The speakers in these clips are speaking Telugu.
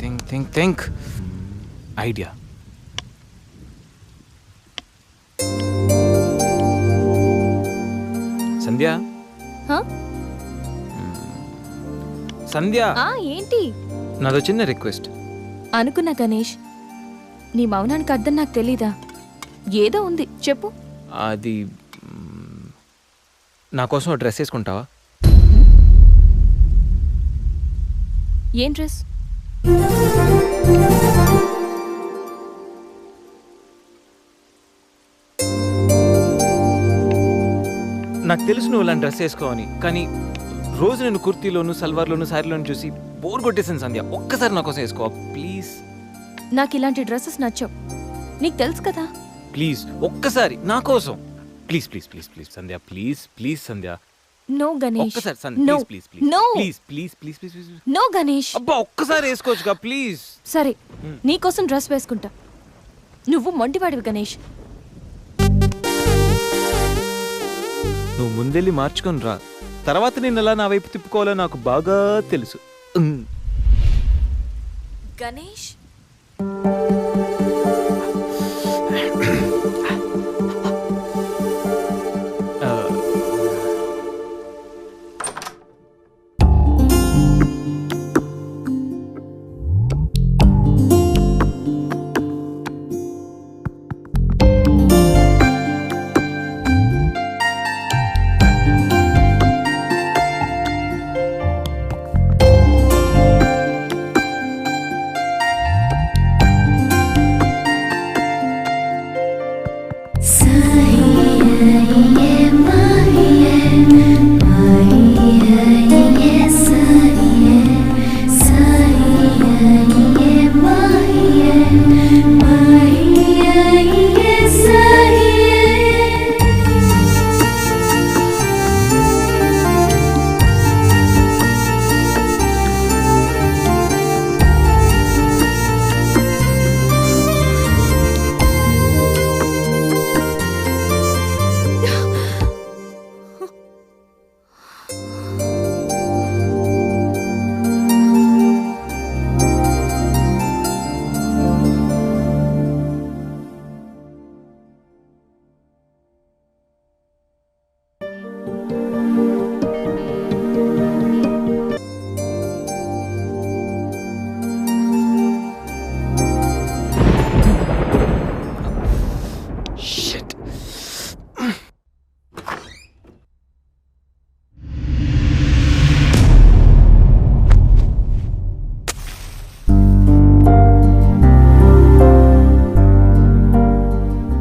Think idea. సంధ్య సంధ్య, ఏంటి? నాదో చిన్న రిక్వెస్ట్. అనుకున్నా గణేష్, నీ మౌనానికి అర్థం నాకు తెలీదా? ఏదో ఉంది, చెప్పు. అది నా కోసం డ్రెస్ వేసుకుంటావా? ఏం డ్రెస్? నాకు తెలుసు నువ్వు ఇలాంటి డ్రెస్ వేసుకోవని, కానీ రోజు నేను కుర్తీలోను సల్వార్లోను శారీలోను చూసి బోర్ కొట్టేసాను సంధ్య. ఒక్కసారి నా కోసం వేసుకోవా ప్లీజ్? నాకు ఇలాంటి డ్రెస్సెస్ నచ్చవు, నీకు తెలుసు కదా. ప్లీజ్ ఒక్కసారి నా కోసం, please please please please Sandhya, please please Sandhya. No Ganesh, ఒక్కసారి Sandhya, no please please no please please please please please. No Ganesh. అబ్బా ఒక్కసారి వేసుకోవచ్చుగా ప్లీజ్. సరే, నీకోసం డ్రెస్ వేసుకుంటా. నువ్వు మొండివాడివి గణేష్. నువ్వు ముందెళ్ళి మార్చుకొని రా, తర్వాత నేను ఎలా నా వైపు తిప్పుకోవాలో నాకు బాగా తెలుసు. Ganesh,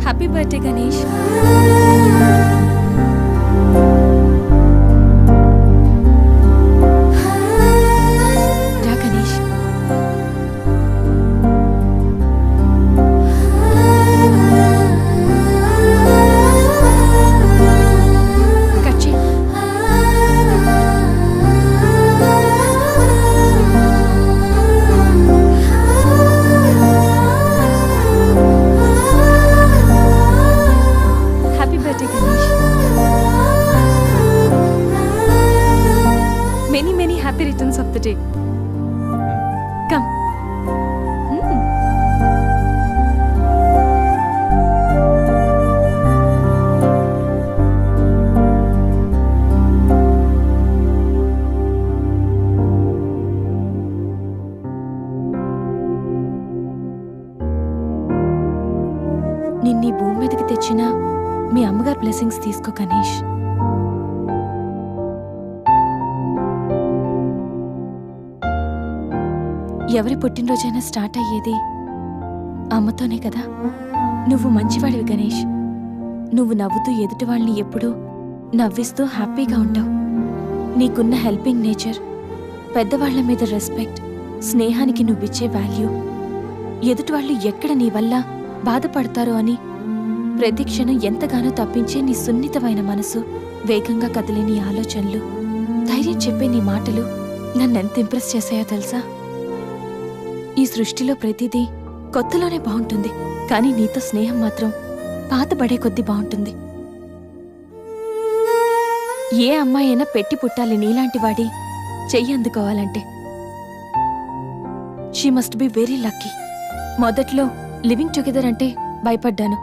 happy birthday Ganesh. రా గణేష్. కట్ చేయి. Happy birthday Ganesh. Many many happy returns of the day. Come. నిన్నీ భూమి మీదకి తెచ్చిన మీ అమ్మగారు బ్లెస్సింగ్స్ తీసుకో గణేష్. ఎవరి పుట్టినరోజైనా స్టార్ట్ అయ్యేది అమ్మతోనే కదా. నువ్వు మంచివాడివి గణేష్. నువ్వు నవ్వుతూ ఎదుటి వాళ్ళని ఎప్పుడూ నవ్విస్తూ హ్యాపీగా ఉంటావు. నీకున్న హెల్పింగ్ నేచర్, పెద్దవాళ్ల మీద రెస్పెక్ట్, స్నేహానికి నువ్విచ్చే వాల్యూ, ఎదుటి వాళ్ళు ఎక్కడ నీ వల్ల బాధపడతారో అని ప్రతి క్షణం ఎంతగానో తప్పించే నీ సున్నితమైన మనసు, వేగంగా కదిలే నీ ఆలోచనలు, ధైర్యం చెప్పే నీ మాటలు నన్నెంత ఇంప్రెస్ చేశాయో తెలుసా? ఈ సృష్టిలో ప్రతిదీ కొత్తలోనే బాగుంటుంది, కానీ నీతో స్నేహం మాత్రం పాతబడే కొద్దీ బాగుంటుంది. ఏ అమ్మాయైనా పెట్టి పుట్టాలి నీలాంటి వాడి చెయ్యి అందుకోవాలంటే. She must be very lucky. మొదట్లో లివింగ్ టుగెదర్ అంటే భయపడ్డాను.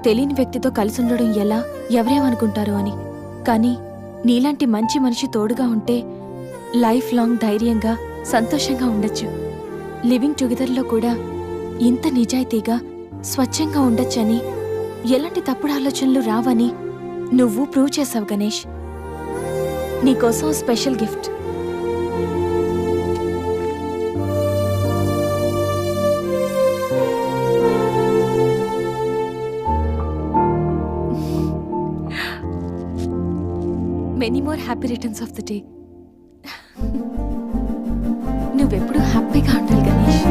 తెలియని వ్యక్తితో కలిసి ఉండడం ఎలా, ఎవరేమనుకుంటారో అని. కానీ నీలాంటి మంచి మనిషి తోడుగా ఉంటే లైఫ్ లాంగ్ ధైర్యంగా సంతోషంగా ఉండొచ్చు. లివింగ్ టుగెదర్లో కూడా ఇంత నిజాయితీగా స్వచ్ఛంగా ఉండొచ్చని, ఎలాంటి తప్పుడు ఆలోచనలు రావని నువ్వు ప్రూవ్ చేసావు గణేష్. నీకోసం special gift. Many more happy returns of the day. నువ్వెప్పుడు హ్యాపీగా ఉండాలి గణేష్.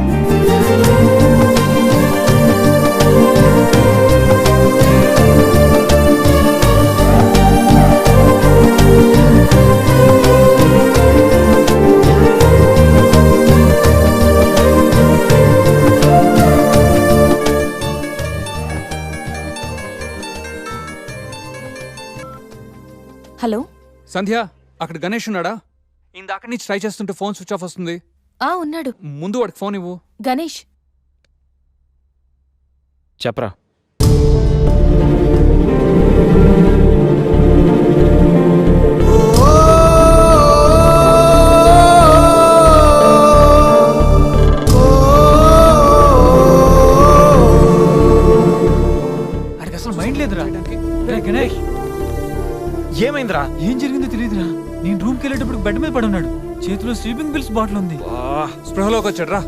హలో సంధ్య, అక్కడ గణేష్ ఉన్నాడా? ఇందాక నుంచి ట్రై చేస్తుంటే ఫోన్ స్విచ్ ఆఫ్ వస్తుంది. ఉన్నాడు. ముందు వాడికి ఫోన్ ఇవ్వు. గణేష్, చెప్పరా. అడికి అసలు మైండ్ లేదురా. గణేష్, ఏమైందిరా? ఏం జరిగిందో తెలియదురా. నేను రూమ్కి వెళ్ళేటప్పుడు బెడ్ మీద పడి ఉన్నాడు. చేతిలో స్లీపింగ్ పిల్స్ బాటిల్ ఉంది. స్పృహలోకి వచ్చాడు రా.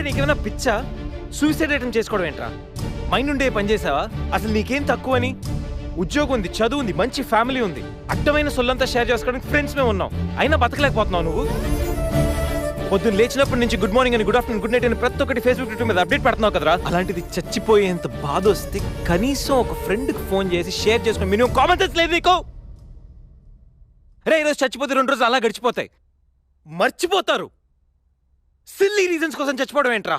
నీకేమైనా పిచ్చా? సూసైడ్ అటెంప్ట్ చేసుకోవడం ఏంట్రా? మైండ్ ఉండే పని చేసావా? అసలు నీకేం తక్కువని? ఉద్యోగం ఉంది, చదువు ఉంది, మంచి ఫ్యామిలీ ఉంది, అడ్డమైన సొల్లంతా షేర్ చేసుకోవడానికి ఫ్రెండ్స్ మేము ఉన్నాం. అయినా బతకలేకపోతున్నావు నువ్వు. పొద్దున్న లేచినప్పటి నుంచి గుడ్ మార్నింగ్ అని, గుడ్ ఆఫ్టర్నూన్, గుడ్ నైట్ అని ప్రతి ఒక్కటి ఫేస్బుక్, ట్విట్టర్ మీద అప్డేట్ పెడుతున్నావు కదరా. అలాంటిది చచ్చిపోయేంత బాధ వస్తే కనీసం ఒక ఫ్రెండ్కి ఫోన్ చేసి షేర్ చేసుకుని మినిమం కామన్ సెన్స్ లేదు నీకు? రే, ఈరోజు చచ్చిపోతే 2 రోజులు అలా గడిచిపోతాయి, మర్చిపోతారు. సిల్లీ రీజన్స్ కోసం చచ్చిపోవడం ఏంట్రా?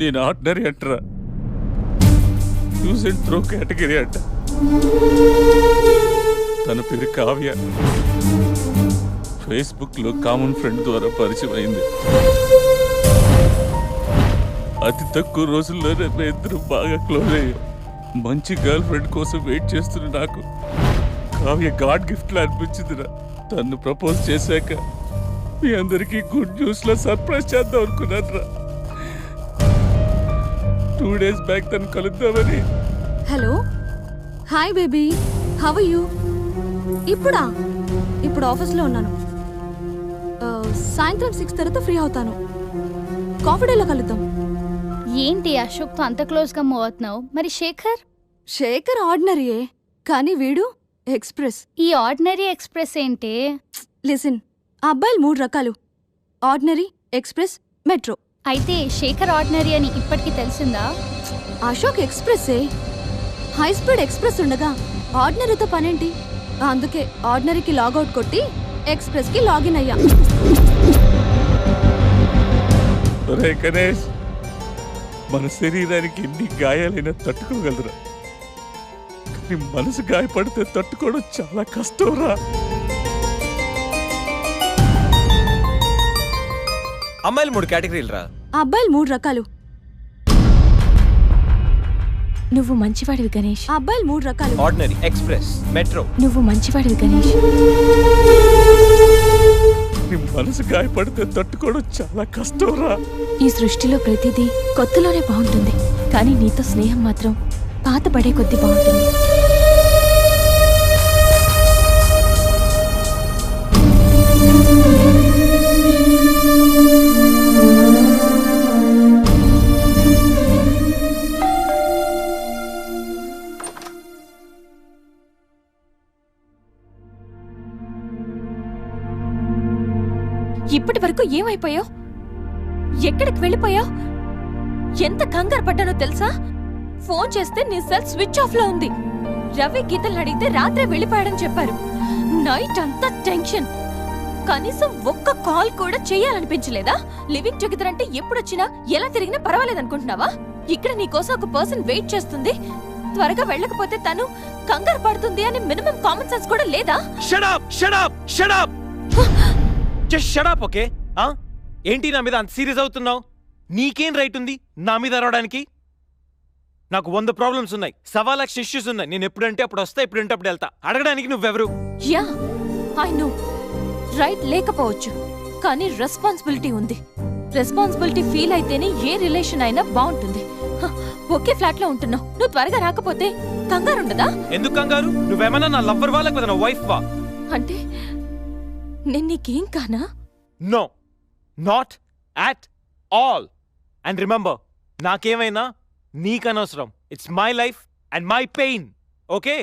నేను ఆర్డినరీ అంటరా, యూజ్ అండ్ త్రో కేటగిరీ అంట. తన పేరు కావ్య. ఫేస్బుక్ లో కామన్ ఫ్రెండ్ ద్వారా పరిచయం అయింది. అతి తక్కువ రోజుల్లోనే ఇద్దరు బాగా క్లోజ్ అయ్యాం. మంచి గర్ల్ ఫ్రెండ్ కోసం వెయిట్ చేస్తున్న నాకు కావ్య గాడ్ గిఫ్ట్ లా అనిపించిందిరా. తను ప్రపోజ్ చేశాక మీ అందరికీ గుడ్ న్యూస్ లో సర్ప్రైజ్ చేద్దాం అనుకున్నాను రా. 2 days బ్యాక్ తను కలుద్దామని. Hello, hi baby, how are you? ఇప్పుడు ఆఫీస్లో ఉన్నాను. సాయంత్రం 6 తర్వాత ఫ్రీ అవుతాను. కాఫీ డేలో కలుద్దాం. ఏంటి అశోక్తో అంత క్లోజ్గా మూవ్ అవుతున్నావు? మరి శేఖర్ ఆర్డినరీయే, కానీ వీడు ఎక్స్ప్రెస్. ఈ ఆర్డినరీ ఎక్స్ప్రెస్ ఏంటి? లిసన్, ఆ అబ్బాయిలు 3 రకాలు: ఆర్డినరీ, ఎక్స్ప్రెస్, మెట్రో. అయితే శేఖర్ ఆర్డినరీ అని ఇప్పటికి తెలిసిందా? అశోక్ ఎక్స్ప్రెస్సే. హై స్పీడ్ ఎక్స్ప్రెస్ ఉండగా ఆర్డినరీతో పనేంటి? అందుకే ఆర్డినరీకి లాగౌట్ కొట్టి ఎక్స్ప్రెస్కి లాగిన్ అయ్యా. ఒరే గణేష్, మన శరీరానికి ఎన్ని గాయాలైనా తట్టుకోగలరా, కానీ మనసు గాయపడితే తట్టుకోవడం చాలా కష్టంరా. అమ్మాయిలు 3 కేటగిరీలు రా. ఆ అబ్బాయిలు 3 రకాలు. నువ్వు మంచివాడివి గణేష్. ఆ అబ్బాయిలు 3 రకాలు: ఆర్డినరీ, ఎక్స్ప్రెస్, మెట్రో. నువ్వు మంచివాడివి గణేష్. నీ మనసు గాయపడితే తట్టుకోవడం చాలా కష్టంరా. ఈ సృష్టిలో ప్రతిదీ కొత్తలోనే బాగుంటుంది, కానీ నీతో స్నేహం మాత్రం పాత పడే కొద్దీ బాగుంటుంది. ఇప్పటి వరకు ఏమైపోయావు? ఎక్కడికి వెళ్ళిపోయావు? ఎంత కంగారు పడ్డానో తెలుసా? ఫోన్ చేస్తే నీ సెల్ స్విచ్ ఆఫ్ లో ఉంది. రవి గీతలు అడిగితే రాత్రే వెళ్ళిపోయాడని చెప్పారు. నైట్ అంతా టెన్షన్. కనీసం ఒక్క కాల్ కూడా చేయాలనిపించలేదా? లివింగ్ టుగెదర్ అంటే ఎప్పుడొచ్చినా ఎలా తిరిగినా పర్వాలేదనుకుంటున్నావా? ఇక్కడ నీకోసం ఒక పర్సన్ వెయిట్ చేస్తుంది. త్వరగా వెళ్ళకపోతే తను కంగారు పడుతుంది అని మినిమం కామన్ సెన్స్ కూడా లేదా? Shut up shut up shut up just shut up. Okay ఏంటి నా మీద అంత సీరియస్ అవుతున్నావు? నీకేం రైట్ ఉంది నా మీద అరవడానికి? నాకు 100 ప్రాబ్లమ్స్ ఉన్నాయి, 1.25 లక్ష ఇష్యూస్ ఉన్నాయి. నేను ఎప్పుడంటే అప్పుడు వస్తా, ఎప్పుడంటే అప్పుడు వెళ్తా. అడగడానికి నువ్వెవరు? యా ఐ నో, రైట్ లేకపోవచ్చు, కానీ రెస్పాన్సిబిలిటీ ఉంది. రెస్పాన్సిబిలిటీ ఫీల్ అయితేనే ఏ రిలేషన్ అయినా బాగుంటుంది. ఒకే ఫ్లాట్ లో ఉంటున్నావు, నువ్వు త్వరగా రాకపోతే కంగారు ఉండదా? ఎందుకు కంగారు? నువ్వేమన్నా నా లవ్వర్ వా లేకపోతే నా వైఫ్ వా? అంటే నేను నీకేం కానా? No, not at all. And remember, నాకేమైనా నీకనవసరం. It's my life and my pain. Okay?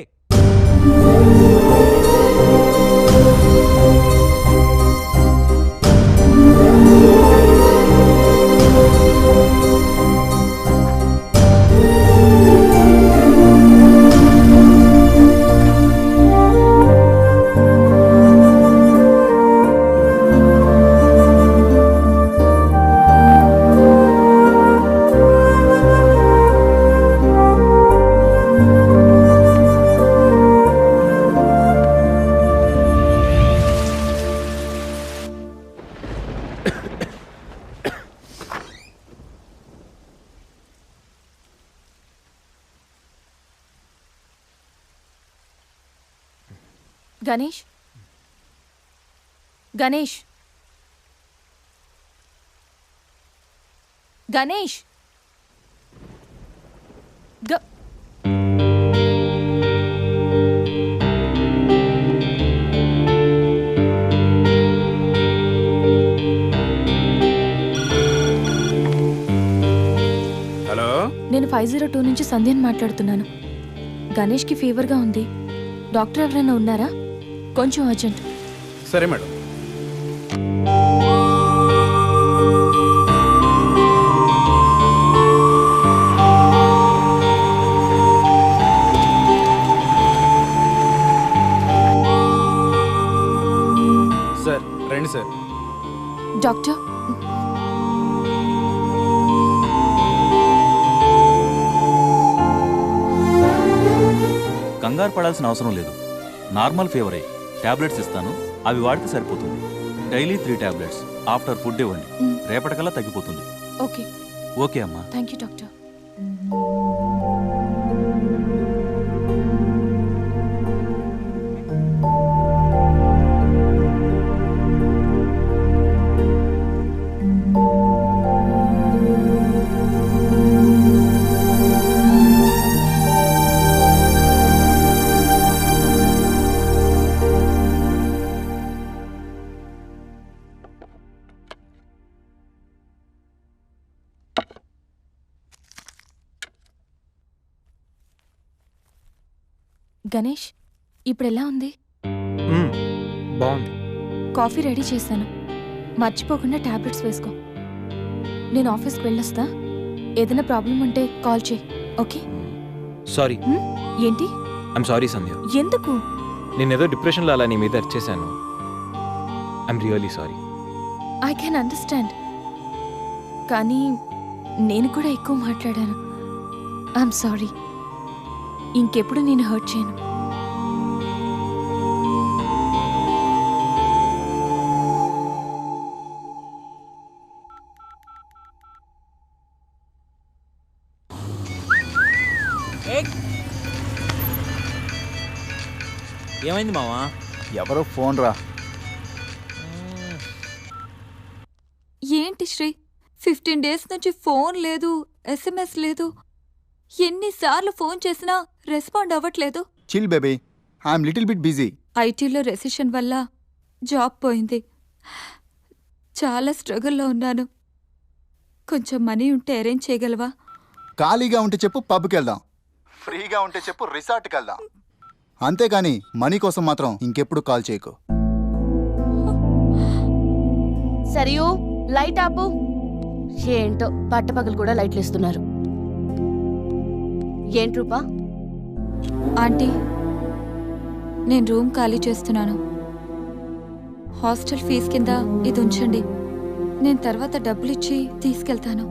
Ganesh, Ganesh, Ganesh, hello, నేను 502 నుంచి సంధ్యని మాట్లాడుతున్నాను. గణేష్కి ఫీవర్గా ఉంది. డాక్టర్ ఎవరైనా ఉన్నారా? కొంచెం అర్జెంట్. సరే మేడం. సార్ రండి సార్. డాక్టర్, కంగారు పడాల్సిన అవసరం లేదు. నార్మల్ ఫీవరే. టాబ్లెట్స్ ఇస్తాను, అవి వాడితే సరిపోతుంది. Daily 3 tablets. ఆఫ్టర్ ఫుడ్ ఇవ్వండి, రేపటికల్లా తగ్గిపోతుంది. ఓకే. ఓకే అమ్మా. Thank you doctor. గణేష్, ఇప్పుడు ఎలా ఉంది? బాగుంది. కాఫీ రెడీ చేశాను, మర్చిపోకుండా టాబ్లెట్స్ వేసుకో. నేను ఆఫీస్కి వెళ్ళొస్తా. ఏదైనా ప్రాబ్లం ఉంటే కాల్ చేయి. ఓకే? సారీ. ఏంటి? I'm sorry Sandhya. ఎందుకు? నేనేదో డిప్రెషన్లో అలా నీ మీద అరిచేశాను. I'm really sorry. I can understand, కానీ నేను కూడా ఎక్కువ మాట్లాడాను. I'm sorry. ఇంకెప్పుడు నేను హర్ట్ చేయను. ఏమైంది మావా? ఎవరో ఫోన్ రా. ఏంటి శ్రీ, 15 డేస్ నుంచి ఫోన్ లేదు, SMS లేదు. ఎన్నిసార్లు ఫోన్ చేసినా రెస్పాండ్ అవ్వట్లేదు. Chill baby, I'm little bit busy. ఐటీలో రెసిషన్ వల్ల జాబ్ పోయింది. చాలా స్ట్రగుల్లో ఉన్నాను. కొంచెం మనీ ఉంటే అరేంజ్ చేయగలవా? ఖాళీగా ఉంటే చెప్పు, పబ్కి వెళ్దాం. ఫ్రీగా ఉంటే చెప్పు, రిసార్ట్కి వెళ్దాం. అంతేగాని మనీ కోసం మాత్రం ఇంకెప్పుడు కాల్ చేయకు. సరియు, లైట్ ఆపు. ఏంటో పట్టపగలు కూడా లైట్లు ఇస్తున్నారు. ఏంటి రూపా? ఆంటీ, నేను రూమ్ ఖాళీ చేస్తున్నాను. హాస్టల్ ఫీజు కింద ఇది ఉంచండి. నేను తర్వాత డబ్బులిచ్చి తీసుకెళ్తాను.